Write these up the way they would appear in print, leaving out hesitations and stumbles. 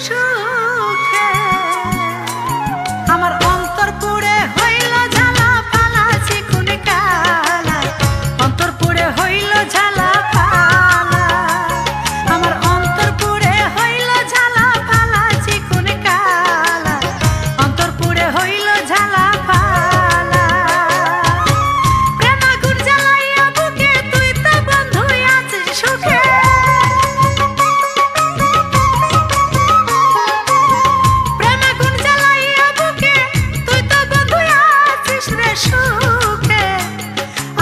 সুখে আমার অন্তর পুড়ে হইল ঝালা ফালা চিকুন কালা অন্তর পুড়ে হইল ঝালা ফালা আমার অন্তর পুড়ে হইল ঝালা ফালা চিকুন কালা অন্তর পুড়ে হইল ঝালা ফালা প্রেম আগুন জ্বালাইয়া বুকে তুই তো বন্ধু আছিস সুখে সুখে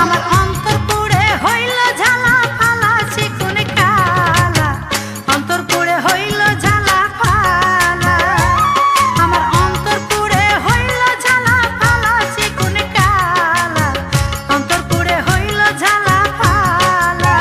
আমার অন্তর পুড়ে হইল ঝালা ফালা চিকুন কালা অন্তর পুড়ে হইল ঝালা ফালা আমার অন্তর পুড়ে হইল ঝালা ফালা চিকুন কালা অন্তর পুড়ে হইল ঝালা ফালা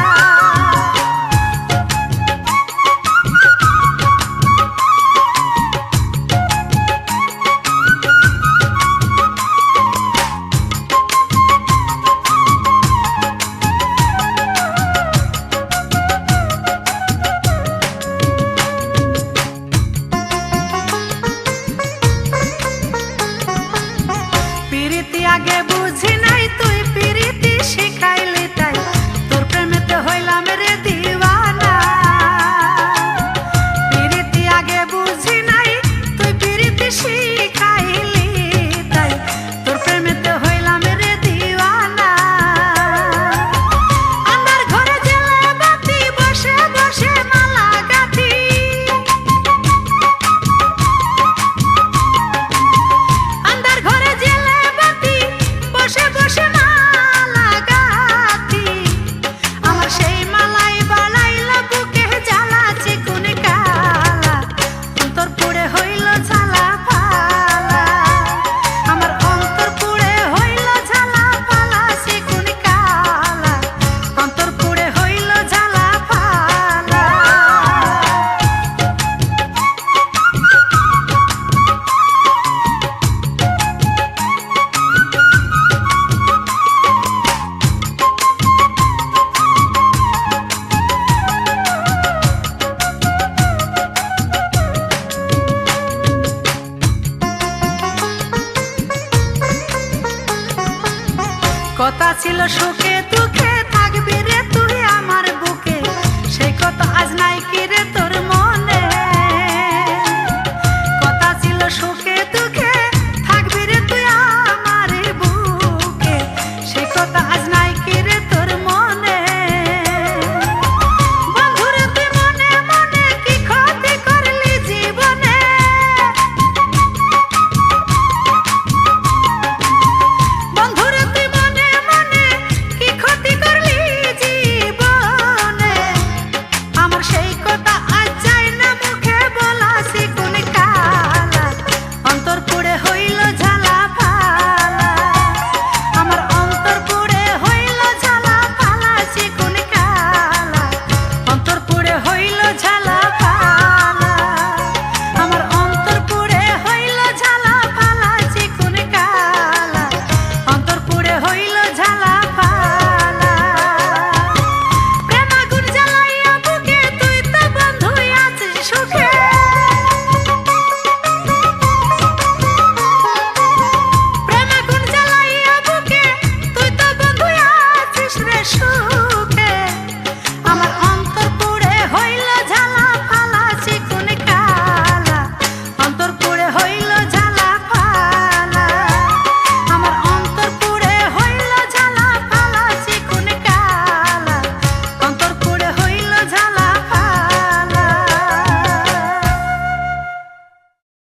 আগে বুঝি নাই তুই পিরিতি শিখাইলি তাই তোর প্রেমেতে হইলাম রে দিওয়ানা পিরিতি আগে বুঝি নাই তুই পিরিতি শিখাইলি তাই তোর প্রেমেতে হইলাম রে দিওয়ানা আমার ঘরে জেলে বাতি বসে বসে মালা গাঁথি আমার ঘরে জেলে বসে বসে মালা গাঁথি আমার সেই মালাই বাড়াইলা বুকে জ্বালা চিকুন কালা অন্তর পুড়ে হইল ঝালা ফালা আমার অন্তর পুড়ে হইল ঝালা ফালা চিকুন কালা অন্তর পুড়ে হইল ঝালা ফালা কথা ছিল সুখ